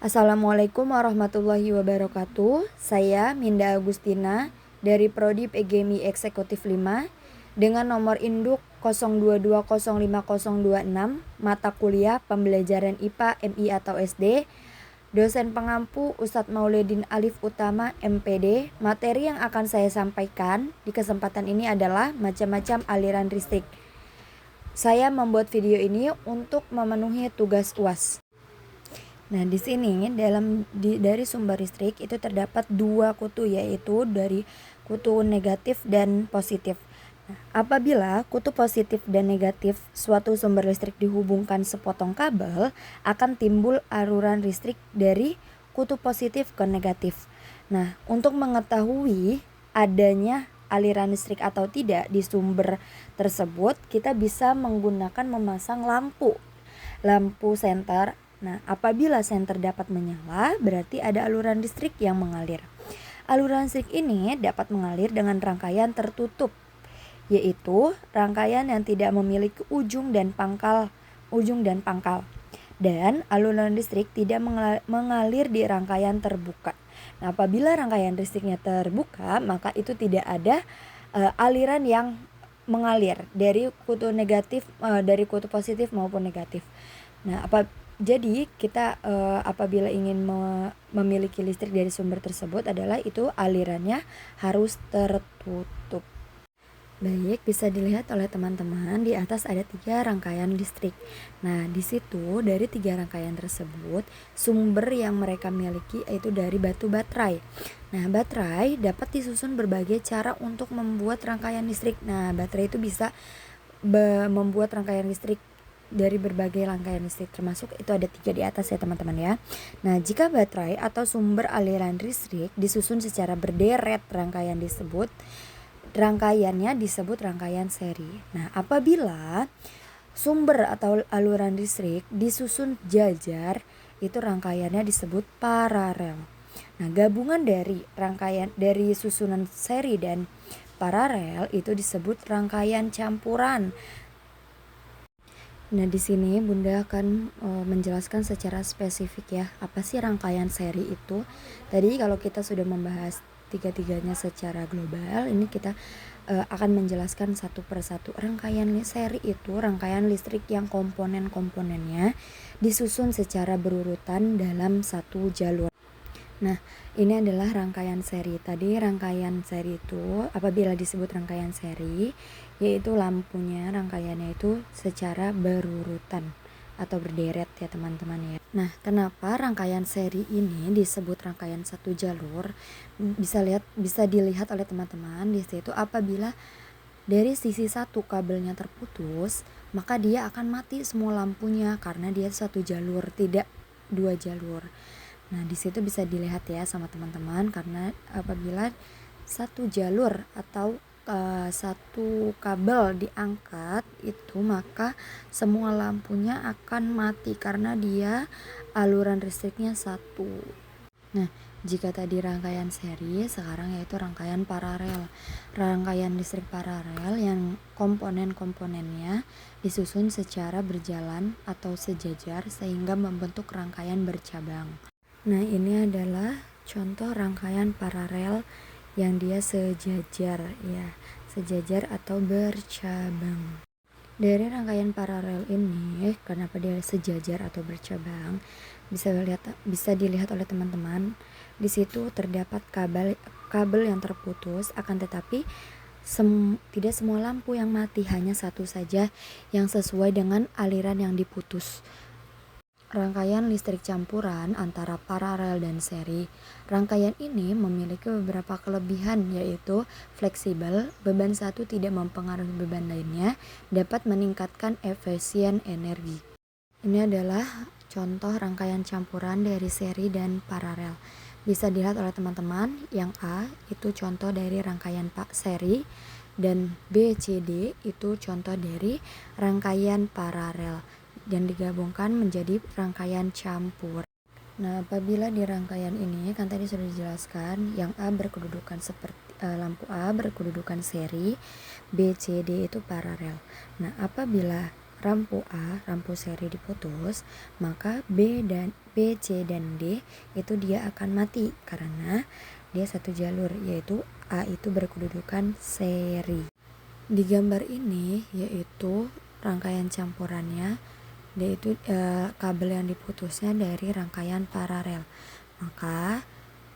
Assalamualaikum warahmatullahi wabarakatuh. Saya Minda Agustina dari Prodi PGMI Eksekutif 5 dengan nomor induk 02205026, mata kuliah pembelajaran IPA, MI atau SD. Dosen pengampu Ustadz Maulidin Alif Utama MPD. Materi yang akan saya sampaikan di kesempatan ini adalah macam-macam aliran listrik. Saya membuat video ini untuk memenuhi tugas UAS. Nah, di sini dari sumber listrik itu terdapat dua kutu, yaitu dari kutu negatif dan positif. Nah, apabila kutu positif dan negatif suatu sumber listrik dihubungkan sepotong kabel, akan timbul aliran listrik dari kutu positif ke negatif. Nah, untuk mengetahui adanya aliran listrik atau tidak di sumber tersebut, kita bisa menggunakan memasang lampu senter. Nah, apabila senter dapat menyala, berarti ada aluran listrik yang mengalir. Aluran listrik ini dapat mengalir dengan rangkaian tertutup, yaitu rangkaian yang tidak memiliki ujung dan pangkal. Dan aluran listrik tidak mengalir di rangkaian terbuka. Nah, apabila rangkaian listriknya terbuka, maka itu tidak ada aliran yang mengalir dari kutu negatif, dari kutu positif maupun negatif. Nah, jadi kita apabila ingin memiliki listrik dari sumber tersebut adalah itu alirannya harus tertutup. Baik, bisa dilihat oleh teman-teman di atas ada 3 rangkaian listrik. Nah, di situ dari 3 rangkaian tersebut sumber yang mereka miliki yaitu dari batu baterai. Nah, baterai dapat disusun berbagai cara untuk membuat rangkaian listrik. Nah, baterai itu bisa membuat rangkaian listrik dari berbagai rangkaian listrik, termasuk itu ada 3 di atas ya teman-teman ya. Nah, jika baterai atau sumber aliran listrik disusun secara berderet, rangkaiannya disebut rangkaian seri. Nah, apabila sumber atau aliran listrik disusun jajar, itu rangkaiannya disebut paralel. Nah, gabungan dari susunan seri dan paralel itu disebut rangkaian campuran. Nah, di sini Bunda akan menjelaskan secara spesifik ya, apa sih rangkaian seri itu. Tadi kalau kita sudah membahas tiga-tiganya secara global, ini kita akan menjelaskan satu persatu. Rangkaian seri itu rangkaian listrik yang komponen-komponennya disusun secara berurutan dalam satu jalur. Nah, ini adalah rangkaian seri. Tadi rangkaian seri itu apabila disebut rangkaian seri, yaitu lampunya rangkaiannya itu secara berurutan atau berderet ya teman-teman ya. Nah, kenapa rangkaian seri ini disebut rangkaian satu jalur? Bisa dilihat oleh teman-teman di situ apabila dari sisi satu kabelnya terputus, maka dia akan mati semua lampunya karena dia satu jalur, tidak 2 jalur. Nah, di situ bisa dilihat ya sama teman-teman, karena apabila satu jalur atau satu kabel diangkat itu, maka semua lampunya akan mati karena dia aluran listriknya satu. Nah, jika tadi rangkaian seri, sekarang yaitu rangkaian paralel. Rangkaian listrik paralel yang komponen-komponennya disusun secara berjalan atau sejajar sehingga membentuk rangkaian bercabang. Nah, ini adalah contoh rangkaian paralel yang dia sejajar ya, sejajar atau bercabang. Dari rangkaian paralel ini, kenapa dia sejajar atau bercabang? Bisa dilihat oleh teman-teman. Di situ terdapat kabel yang terputus, akan tetapi tidak semua lampu yang mati, hanya satu saja yang sesuai dengan aliran yang diputus. Rangkaian listrik campuran antara paralel dan seri. Rangkaian ini memiliki beberapa kelebihan, yaitu fleksibel, beban satu tidak mempengaruhi beban lainnya, dapat meningkatkan efisien energi. Ini adalah contoh rangkaian campuran dari seri dan paralel. Bisa dilihat oleh teman-teman, yang A itu contoh dari rangkaian seri, dan B, C, D itu contoh dari rangkaian paralel dan digabungkan menjadi rangkaian campur. Nah, apabila di rangkaian ini kan tadi sudah dijelaskan, yang A berkedudukan seperti lampu A berkedudukan seri, B, C, D itu paralel. Nah, apabila lampu seri diputus, maka B, C dan D itu dia akan mati karena dia satu jalur, yaitu A itu berkedudukan seri. Di gambar ini yaitu rangkaian campurannya, yaitu kabel yang diputusnya dari rangkaian paralel. Maka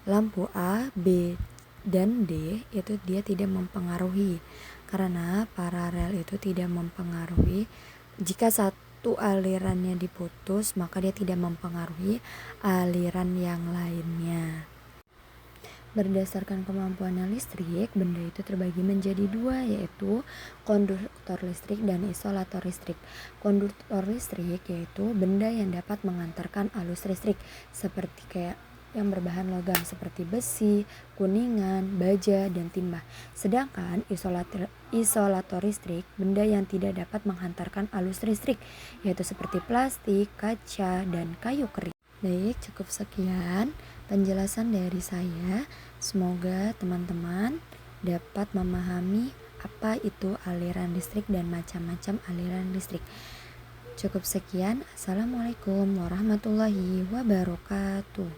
lampu A, B, dan D itu dia tidak mempengaruhi karena paralel itu tidak mempengaruhi. Jika satu alirannya diputus, maka dia tidak mempengaruhi aliran yang lainnya. Berdasarkan kemampuannya listrik, benda itu terbagi menjadi dua, yaitu konduktor listrik dan isolator listrik. Konduktor listrik yaitu benda yang dapat mengantarkan arus listrik seperti kayak yang berbahan logam seperti besi, kuningan, baja, dan timah. Sedangkan isolator listrik benda yang tidak dapat menghantarkan arus listrik, yaitu seperti plastik, kaca, dan kayu kering. Baik, cukup sekian penjelasan dari saya. Semoga teman-teman dapat memahami apa itu aliran listrik dan macam-macam aliran listrik. Cukup sekian. Assalamualaikum warahmatullahi wabarakatuh.